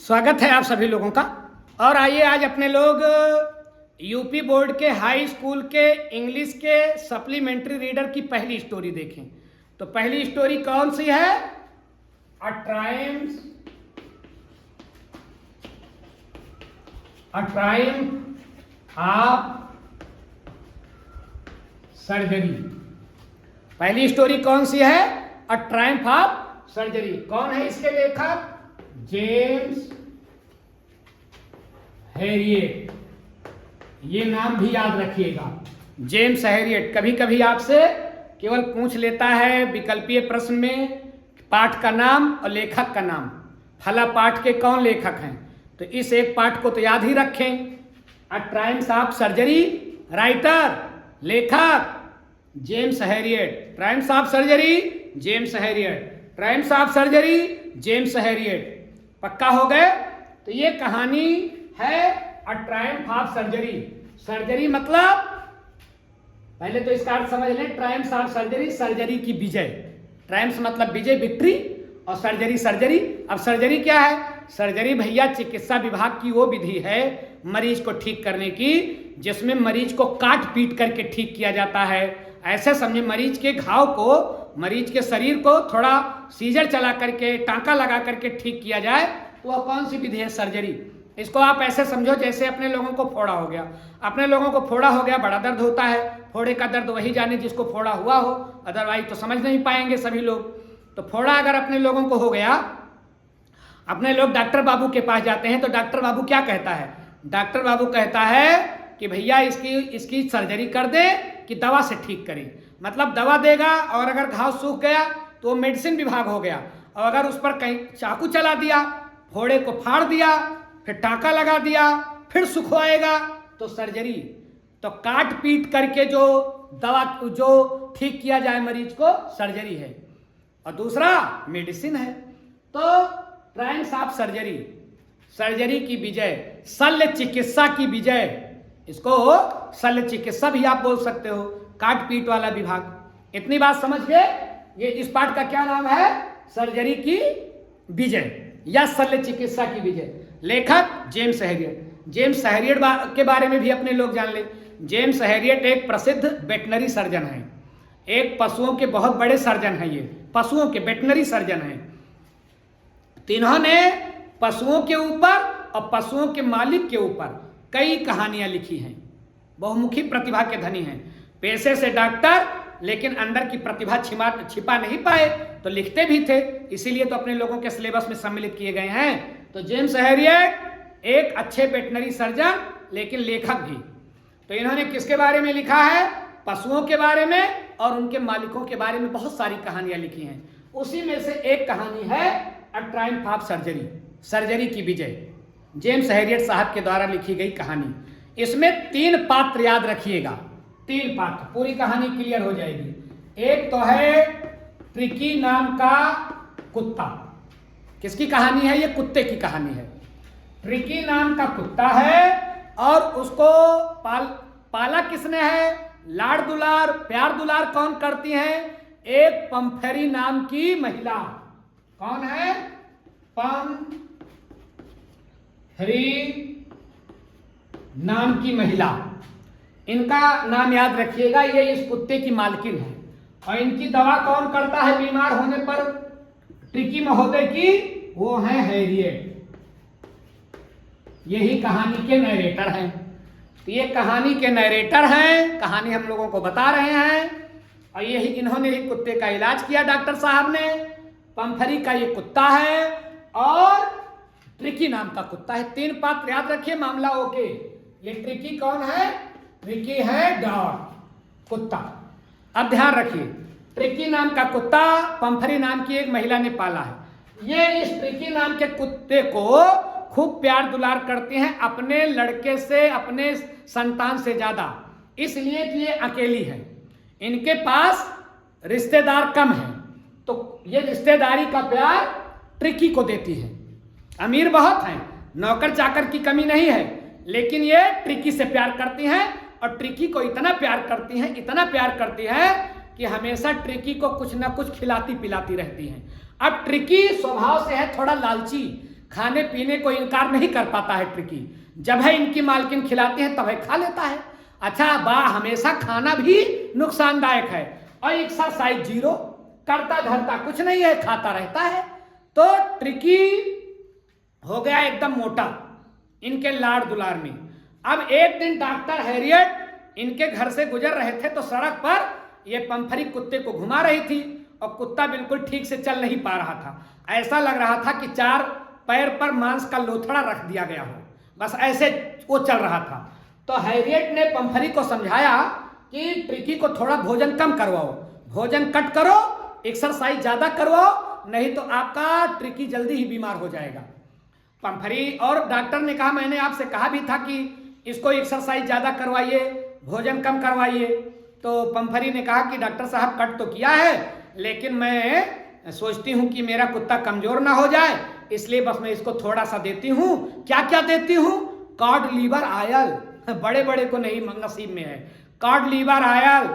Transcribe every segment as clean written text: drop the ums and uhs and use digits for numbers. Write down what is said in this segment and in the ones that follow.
स्वागत है आप सभी लोगों का। और आइए आज अपने लोग यूपी बोर्ड के हाई स्कूल के इंग्लिश के सप्लीमेंट्री रीडर की पहली स्टोरी देखें। तो पहली स्टोरी कौन सी है? अ ट्रायम्फ ऑफ सर्जरी। पहली स्टोरी कौन सी है? अ ट्रायम्फ ऑफ सर्जरी। कौन है इसके लेखक? James Harriet. ये नाम भी याद रखिएगा, जेम्स हैरियट। कभी कभी आपसे केवल पूछ लेता है विकल्पीय प्रश्न में पाठ का नाम और लेखक का नाम, फला पाठ के कौन लेखक हैं, तो इस एक पाठ को तो याद ही रखें। अ ट्रायम्फ ऑफ सर्जरी, राइटर लेखक James Harriet. Triumph of surgery James Harriet, Triumph of surgery James Harriet. पक्का हो गए? तो ये कहानी है अ ट्रायम्फ ऑफ सर्जरी। सर्जरी मतलब पहले तो इसका अर्थ समझ लें। ट्रायम्फ ऑफ सर्जरी, सर्जरी की विजय। ट्रायम्फ मतलब विजय, विक्ट्री, और सर्जरी सर्जरी। अब सर्जरी क्या है? सर्जरी भैया चिकित्सा विभाग की वो विधि है मरीज को ठीक करने की जिसमें मरीज को काट पीट करके ठीक किया जाता है। ऐसे समझे मरीज के घाव को, मरीज के शरीर को थोड़ा सीजर चला करके, टांका लगा करके ठीक किया जाए, तो वह कौन सी विधि है? सर्जरी। इसको आप ऐसे समझो जैसे अपने लोगों को फोड़ा हो गया। अपने लोगों को फोड़ा हो गया, बड़ा दर्द होता है। फोड़े का दर्द वही जाने जिसको फोड़ा हुआ हो, अदरवाइज तो समझ नहीं पाएंगे सभी लोग। तो फोड़ा अगर अपने लोगों को हो गया, अपने लोग डॉक्टर बाबू के पास जाते हैं, तो डॉक्टर बाबू क्या कहता है? डॉक्टर बाबू कहता है कि भैया इसकी सर्जरी कर दे कि दवा से ठीक करें। मतलब दवा देगा, और अगर घाव सूख गया तो मेडिसिन विभाग हो गया, और अगर उस पर कहीं चाकू चला दिया, फोड़े को फाड़ दिया, फिर टांका लगा दिया, फिर सुखवाएगा, तो सर्जरी। तो काट पीट करके जो दवा जो ठीक किया जाए मरीज को, सर्जरी है। और दूसरा मेडिसिन है। तो ट्रायम्फ ऑफ सर्जरी, सर्जरी की विजय, शल्य चिकित्सा की विजय। इसको शल्य चिकित्सा भी आप बोल सकते हो, काट पीट वाला विभाग। इतनी बात समझ गए? ये इस पाठ का क्या नाम है? सर्जरी की विजय या शल्य चिकित्सा की विजय। लेखक जेम्स हैरियट। जेम्स हैरियट के बारे में भी अपने लोग जान ले। जेम्स हैरियट एक प्रसिद्ध वेटनरी सर्जन है, एक पशुओं के बहुत बड़े सर्जन हैं। ये पशुओं के वेटनरी सर्जन हैं। इन्होंने पशुओं के ऊपर और पशुओं के मालिक के ऊपर कई कहानियां लिखी हैं। बहुमुखी प्रतिभा के धनी हैं। पेशे से डॉक्टर, लेकिन अंदर की प्रतिभा छिपा नहीं पाए, तो लिखते भी थे, इसीलिए तो अपने लोगों के सिलेबस में सम्मिलित किए गए हैं। तो जेम्स हैरियट एक अच्छे वेटनरी सर्जन, लेकिन लेखक भी। तो इन्होंने किसके बारे में लिखा है? पशुओं के बारे में और उनके मालिकों के बारे में बहुत सारी कहानियां लिखी हैं। उसी में से एक कहानी है अ ट्रायम्फ ऑफ सर्जरी, सर्जरी की विजय। जेम्स हैरियट साहब के द्वारा लिखी गई कहानी। इसमें 3 पात्र याद रखिएगा, 3 पात्र, पूरी कहानी क्लियर हो जाएगी। एक तो है ट्रिकी नाम का कुत्ता। किसकी कहानी है? ये कुत्ते की कहानी है। ट्रिकी नाम का कुत्ता है, और उसको पाला किसने है? लाड़ दुलार, प्यार दुलार कौन करती है? एक पंफेरी नाम की महिला। कौन है? पंफेरी नाम की महिला। इनका नाम याद रखिएगा, ये इस कुत्ते की मालकिन है। और इनकी दवा कौन करता है बीमार होने पर ट्रिकी महोदय की? वो है हैरियट। यही कहानी के नरेटर हैं। तो ये कहानी के नरेटर हैं, कहानी हम लोगों को बता रहे हैं। और यही इन्होंने ही कुत्ते का इलाज किया डॉक्टर साहब ने। पंफेरी का ये कुत्ता है और ट्रिकी नाम का कुत्ता है। 3 पात्र याद रखिए, मामला ओके। ये ट्रिकी कौन है? ट्रिकी है डॉग, कुत्ता। अब ध्यान रखिए, ट्रिकी नाम का कुत्ता पंफेरी नाम की एक महिला ने पाला है। ये इस ट्रिकी नाम के कुत्ते को खूब प्यार दुलार करते हैं, अपने लड़के से, अपने संतान से ज्यादा, इसलिए कि ये अकेली है। इनके पास रिश्तेदार कम है, तो ये रिश्तेदारी का प्यार ट्रिकी को देती है। अमीर बहुत हैं, नौकर चाकर की कमी नहीं है, लेकिन ये ट्रिकी से प्यार करती हैं, और ट्रिकी को इतना प्यार करती हैं, इतना प्यार करती है कि हमेशा ट्रिकी को कुछ ना कुछ खिलाती पिलाती रहती हैं। अब ट्रिकी स्वभाव से है थोड़ा लालची, खाने पीने को इनकार नहीं कर पाता है ट्रिकी। जब है इनकी मालकिन खिलाती है तब है खा लेता है। अच्छा हमेशा खाना भी नुकसानदायक है और एक्सरसाइज जीरो, करता धरता कुछ नहीं है, खाता रहता है। तो ट्रिकी हो गया एकदम मोटा इनके लाड़ दुलार में। अब एक दिन डॉक्टर हैरियट इनके घर से गुजर रहे थे तो सड़क पर ये पंफरी कुत्ते को घुमा रही थी और कुत्ता बिल्कुल ठीक से चल नहीं पा रहा था। ऐसा लग रहा था कि 4 पैर पर मांस का लोथड़ा रख दिया गया हो, बस ऐसे वो चल रहा था। तो हैरियट ने पंफरी को समझाया कि ट्रिकी को थोड़ा भोजन कम करवाओ, भोजन कट करो, एक्सरसाइज ज्यादा करवाओ, नहीं तो आपका ट्रिकी जल्दी ही बीमार हो जाएगा। पंफरी और डॉक्टर ने कहा मैंने आपसे कहा भी था कि इसको एक्सरसाइज ज्यादा करवाइए, भोजन कम करवाइए। तो पंफरी ने कहा कि डॉक्टर साहब कट तो किया है, लेकिन मैं सोचती हूं कि मेरा कुत्ता कमजोर ना हो जाए, इसलिए बस मैं इसको थोड़ा सा देती हूं। क्या क्या देती हूं? कॉड लीवर आयल, बड़े बड़े को नहीं नसीब में है। Cod liver oil,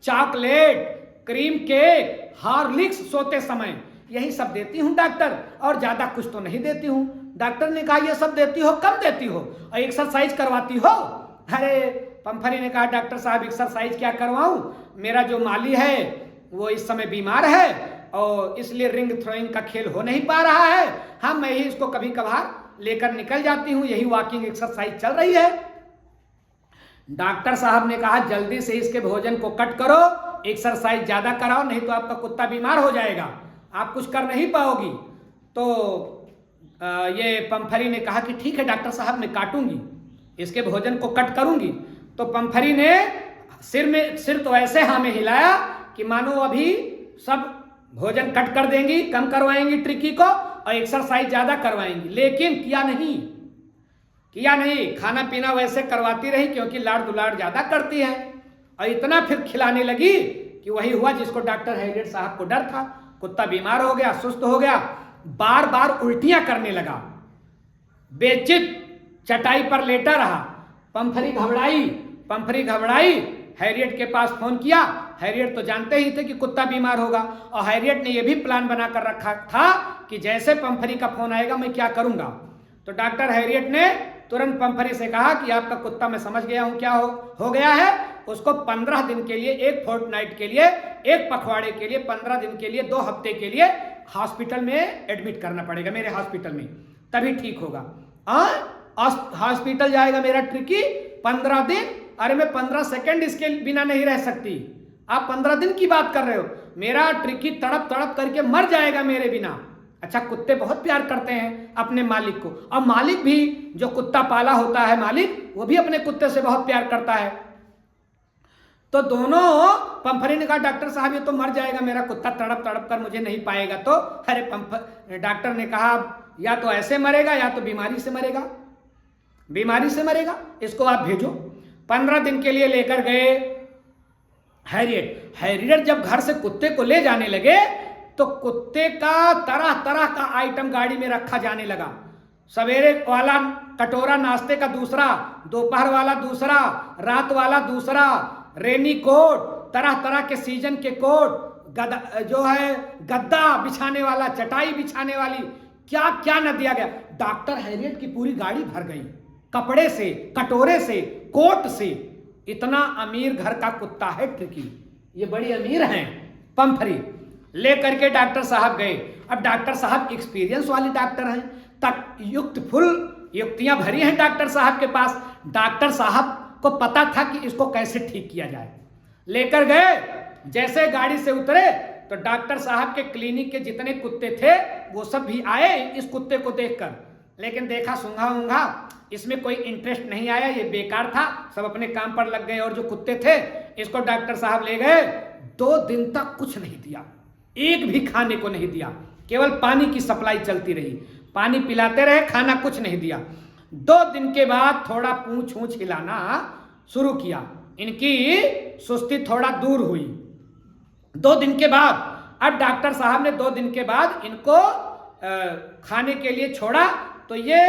chocolate, cream cake, Horlicks सोते समय, यही सब देती हूं डॉक्टर, और ज्यादा कुछ तो नहीं देती हूं। डॉक्टर ने कहा ये सब देती हो, कम देती हो, और एक्सरसाइज करवाती हो? अरे पंफरी ने कहा डॉक्टर साहब एक्सरसाइज क्या करवाऊं, मेरा जो माली है वो इस समय बीमार है और इसलिए रिंग थ्रोइंग का खेल हो नहीं पा रहा है। हाँ मैं ही इसको कभी कभार लेकर निकल जाती हूं, यही वॉकिंग एक्सरसाइज चल रही है। डॉक्टर साहब ने कहा जल्दी से इसके भोजन को कट करो, एक्सरसाइज ज्यादा कराओ, नहीं तो आपका कुत्ता बीमार हो जाएगा, आप कुछ कर नहीं पाओगी। तो ये पंफरी ने कहा कि ठीक है डॉक्टर साहब मैं काटूंगी, इसके भोजन को कट करूंगी। तो पंफरी ने सिर तो ऐसे हाँ में हिलाया कि मानो अभी सब भोजन कट कर देंगी, कम करवाएंगी ट्रिकी को और एक्सरसाइज ज्यादा करवाएंगी, लेकिन किया नहीं, खाना पीना वैसे करवाती रही क्योंकि लाड़ दुलाड़ ज्यादा करती है। और इतना फिर खिलाने लगी कि वही हुआ जिसको डॉक्टर हैरियट साहब को डर था। कुत्ता बीमार हो गया, सुस्त हो गया, बार बार उल्टियां करने लगा, बेचित चटाई पर लेटा रहा। पंफरी घबराई, हैरियट के पास फोन किया। हैरियट तो जानते ही थे कि कुत्ता बीमार होगा और हैरियट ने यह भी प्लान बनाकर रखा था कि जैसे पंफरी का फोन आएगा मैं क्या करूंगा। तो डॉक्टर हैरियट ने तुरंत पंफरी से कहा कि आपका कुत्ता मैं समझ गया हूं क्या हो गया है, उसको 15 दिन के लिए, एक फोर्टनाइट के लिए, एक पखवाड़े के लिए, 15 दिन के लिए, 2 हफ्ते के लिए हॉस्पिटल में एडमिट करना पड़ेगा, मेरे हॉस्पिटल में, तभी ठीक होगा। हॉस्पिटल जाएगा मेरा ट्रिकी 15 दिन? अरे मैं 15 सेकंड इसके बिना नहीं रह सकती, आप 15 दिन की बात कर रहे हो। मेरा ट्रिकी तड़प तड़प करके मर जाएगा मेरे बिना। अच्छा कुत्ते बहुत प्यार करते हैं अपने मालिक को, और मालिक भी जो कुत्ता पाला होता है मालिक, वो भी अपने कुत्ते से बहुत प्यार करता है। तो दोनों, पंफरी ने कहा डॉक्टर साहब ये तो मर जाएगा मेरा कुत्ता, तड़प तड़प कर मुझे नहीं पाएगा। तो अरे डॉक्टर ने कहा या तो ऐसे मरेगा या तो बीमारी से मरेगा, इसको आप भेजो। 15 दिन के लिए लेकर गए हैरियट जब घर से कुत्ते को ले जाने लगे तो कुत्ते का तरह तरह का आइटम गाड़ी में रखा जाने लगा। सवेरे वाला कटोरा नाश्ते का दूसरा, दोपहर वाला दूसरा, रात वाला दूसरा, रेनी कोट, तरह तरह के सीजन के कोट, गद्दा बिछाने वाला, चटाई बिछाने वाली, क्या क्या न दिया गया। डॉक्टर हैरियट की पूरी गाड़ी भर गई कपड़े से, कटोरे से, कोट से। इतना अमीर घर का कुत्ता है ट्रिकी, ये बड़ी अमीर हैं। पंफरी लेकर के डॉक्टर साहब गए। अब डॉक्टर साहब एक्सपीरियंस वाले डॉक्टर हैं, तक युक्तियां भरी हैं डॉक्टर साहब के पास। डॉक्टर साहब को पता था कि इसको कैसे ठीक किया जाए। लेकर गए, जैसे गाड़ी से उतरे तो डॉक्टर साहब के क्लिनिक के जितने कुत्ते थे वो सब भी आए इस कुत्ते को देखकर, लेकिन देखा सूंघा ऊंघा, इसमें कोई इंटरेस्ट नहीं आया, ये बेकार था, सब अपने काम पर लग गए। और जो कुत्ते थे इसको डॉक्टर साहब ले गए, 2 दिन तक कुछ नहीं दिया, एक भी खाने को नहीं दिया, केवल पानी की सप्लाई चलती रही, पानी पिलाते रहे, खाना कुछ नहीं दिया। 2 दिन के बाद थोड़ा पूंछ ऊंछ हिलाना शुरू किया, इनकी सुस्ती थोड़ा दूर हुई। 2 दिन के बाद अब डॉक्टर साहब ने 2 दिन के बाद इनको खाने के लिए छोड़ा तो ये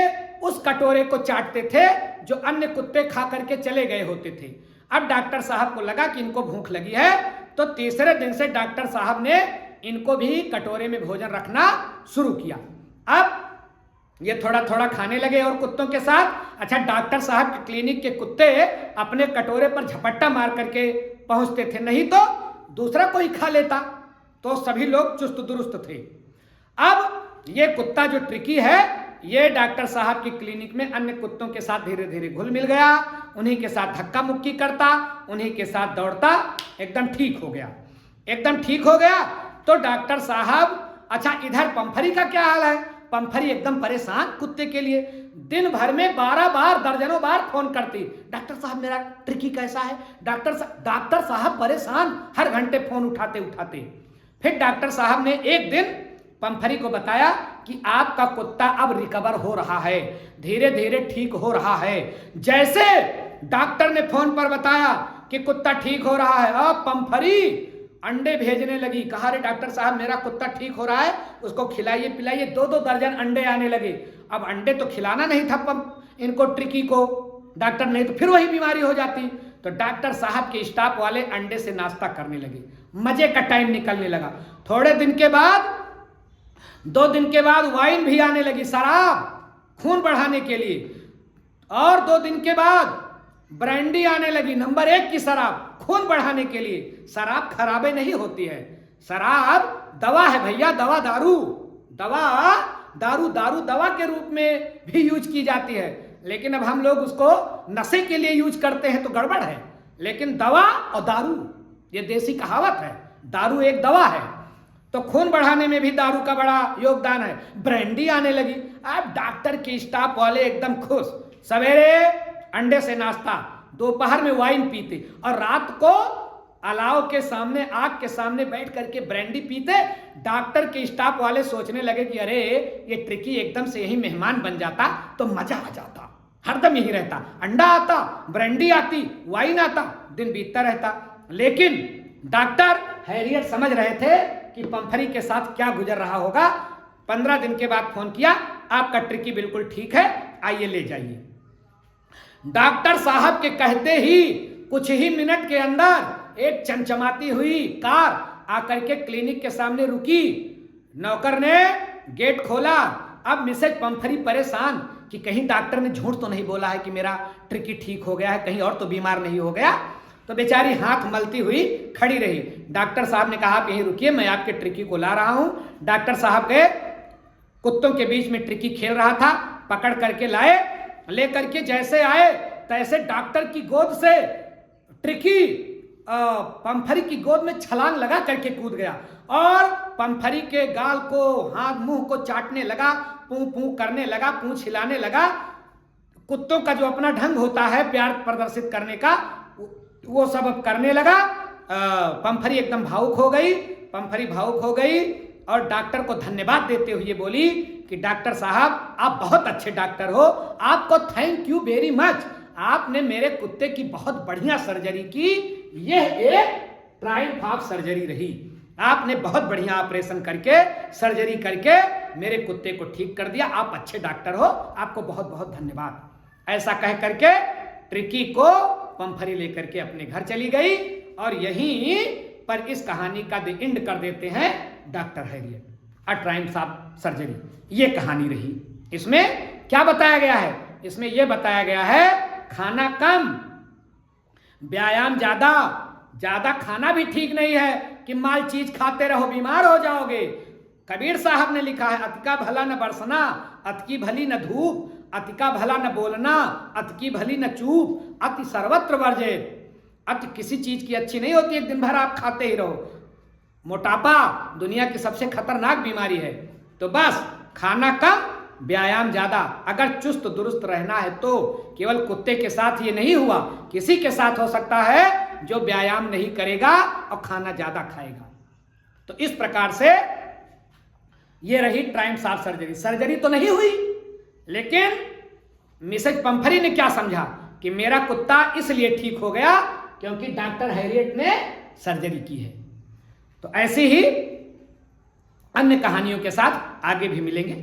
उस कटोरे को चाटते थे जो अन्य कुत्ते खा करके चले गए होते थे। अब डॉक्टर साहब को लगा कि इनको भूख लगी है, तो तीसरे दिन से डॉक्टर साहब ने इनको भी कटोरे में भोजन रखना शुरू किया। अब ये थोड़ा थोड़ा खाने लगे और कुत्तों के साथ। अच्छा, डॉक्टर साहब के क्लिनिक के कुत्ते अपने कटोरे पर झपट्टा मार करके पहुंचते थे, नहीं तो दूसरा कोई खा लेता, तो सभी लोग चुस्त दुरुस्त थे। अब ये कुत्ता जो ट्रिकी है, ये डॉक्टर साहब की क्लिनिक में अन्य कुत्तों के साथ धीरे धीरे घुल मिल गया, उन्हीं के साथ धक्का मुक्की करता, उन्हीं के साथ दौड़ता, एकदम ठीक हो गया। एकदम ठीक हो गया तो डॉक्टर साहब, अच्छा इधर पंफरी का क्या हाल है? पंफरी एकदम परेशान कुत्ते के लिए, दिन भर में 12 बार दर्जनों बार फोन करती, डॉक्टर साहब मेरा ट्रिकी कैसा है? डॉक्टर साहब परेशान, हर घंटे फोन उठाते उठाते। फिर डॉक्टर साहब ने एक दिन पंफरी को बताया कि आपका कुत्ता अब रिकवर हो रहा है, धीरे धीरे ठीक हो रहा है। जैसे डॉक्टर ने फोन पर बताया कि कुत्ता ठीक हो रहा है, अब पंफरी अंडे भेजने लगी। कहा, अरे डॉक्टर साहब मेरा कुत्ता ठीक हो रहा है, उसको खिलाइए पिलाइए। 2-2 दर्जन अंडे आने लगे। अब अंडे तो खिलाना नहीं था इनको, ट्रिकी को, डॉक्टर, नहीं तो फिर वही बीमारी हो जाती। तो डॉक्टर साहब के स्टाफ वाले अंडे से नाश्ता करने लगे, मजे का टाइम निकलने लगा। थोड़े दिन के बाद, 2 दिन के बाद वाइन भी आने लगी, शराब खून बढ़ाने के लिए। और 2 दिन के बाद ब्रांडी आने लगी, नंबर 1 की शराब, खून बढ़ाने के लिए। शराब खराबे नहीं होती है, शराब दवा है भैया, दवा दारू, दवा के रूप में भी यूज की जाती है। लेकिन अब हम लोग उसको नशे के लिए यूज करते हैं तो गड़बड़ है। लेकिन दवा और दारू, ये देसी कहावत है, दारू एक दवा है, तो खून बढ़ाने में भी दारू का बड़ा योगदान है। ब्रांडी आने लगी। अब डॉक्टर के स्टाफ वाले एकदम खुश, सवेरे अंडे से नाश्ता, दोपहर में वाइन पीते, और रात को अलाव के सामने, आग के सामने बैठ करके ब्रांडी पीते। डॉक्टर के स्टाफ वाले सोचने लगे कि अरे ये ट्रिकी एकदम से यही मेहमान बन जाता तो मजा आ जाता, हरदम यही रहता, अंडा आता, ब्रांडी आती, वाइन आता, दिन बीतता रहता। लेकिन डॉक्टर हैरियट समझ रहे थे कि पंफरी के साथ क्या गुजर रहा होगा। 15 दिन के बाद फोन किया, आपका ट्रिकी बिल्कुल ठीक है, आइए ले जाइए। डॉक्टर साहब के कहते ही कुछ ही मिनट के अंदर एक चमचमाती हुई कार आकर के क्लिनिक के सामने रुकी। नौकर ने गेट खोला। अब मिसेज पंफरी परेशान कि कहीं डॉक्टर ने झूठ तो नहीं बोला है कि मेरा ट्रिकी ठीक हो गया है, कहीं और तो बीमार नहीं हो गया। तो बेचारी हाथ मलती हुई खड़ी रही। डॉक्टर साहब ने कहा, आप यहीं रुकिए, मैं आपके ट्रिकी को ला रहा हूं। डॉक्टर साहब गए, कुत्तों के बीच में ट्रिकी खेल रहा था, पकड़ करके लाए। लेकर के जैसे आए तैसे डॉक्टर की गोद से ट्रिकी पंफरी की गोद में छलांग लगा करके कूद गया और पंफरी के गाल को, हाथ मुंह को चाटने लगा, पू पू करने लगा, पूंछ हिलाने लगा। कुत्तों का जो अपना ढंग होता है प्यार प्रदर्शित करने का, वो सब अब करने लगा। पंफरी एकदम भावुक हो गई, पंफरी भावुक हो गई और डॉक्टर को धन्यवाद देते हुए बोली कि डॉक्टर साहब आप बहुत अच्छे डॉक्टर हो, आपको थैंक यू वेरी मच, आपने मेरे कुत्ते की बहुत बढ़िया सर्जरी की। यह एक ट्रायम्फ ऑफ सर्जरी रही, आपने बहुत बढ़िया ऑपरेशन करके, सर्जरी करके मेरे कुत्ते को ठीक कर दिया, आप अच्छे डॉक्टर हो, आपको बहुत बहुत धन्यवाद। ऐसा कह करके ट्रिकी को पंफरी लेकर के अपने घर चली गई। और यहीं पर इस कहानी का एंड कर देते हैं doctor Harriet, a Triumph of surgery. ये कहानी रही। इसमें क्या बताया गया है? इसमें यह बताया गया है खाना कम, व्यायाम ज्यादा। ज्यादा खाना भी ठीक नहीं है कि माल चीज खाते रहो, बीमार हो जाओगे। कबीर साहब ने लिखा है, अति का भला न बरसना, अति की भली न धूप, अति का भला न बोलना, अति की भली न चूप, अति सर्वत्र वर्जित। अति किसी चीज की अच्छी नहीं होती, एक दिन भर आप खाते ही रहो। मोटापा दुनिया की सबसे खतरनाक बीमारी है। तो बस खाना कम, व्यायाम ज्यादा। अगर चुस्त दुरुस्त रहना है तो केवल कुत्ते के साथ ये नहीं हुआ, किसी के साथ हो सकता है जो व्यायाम नहीं करेगा और खाना ज्यादा खाएगा। तो इस प्रकार से ये रही ट्रायम्फ ऑफ सर्जरी। सर्जरी तो नहीं हुई, लेकिन मिसेज पंफरी ने क्या समझा कि मेरा कुत्ता इसलिए ठीक हो गया क्योंकि डॉक्टर हैरियट ने सर्जरी की है। तो ऐसी ही अन्य कहानियों के साथ आगे भी मिलेंगे।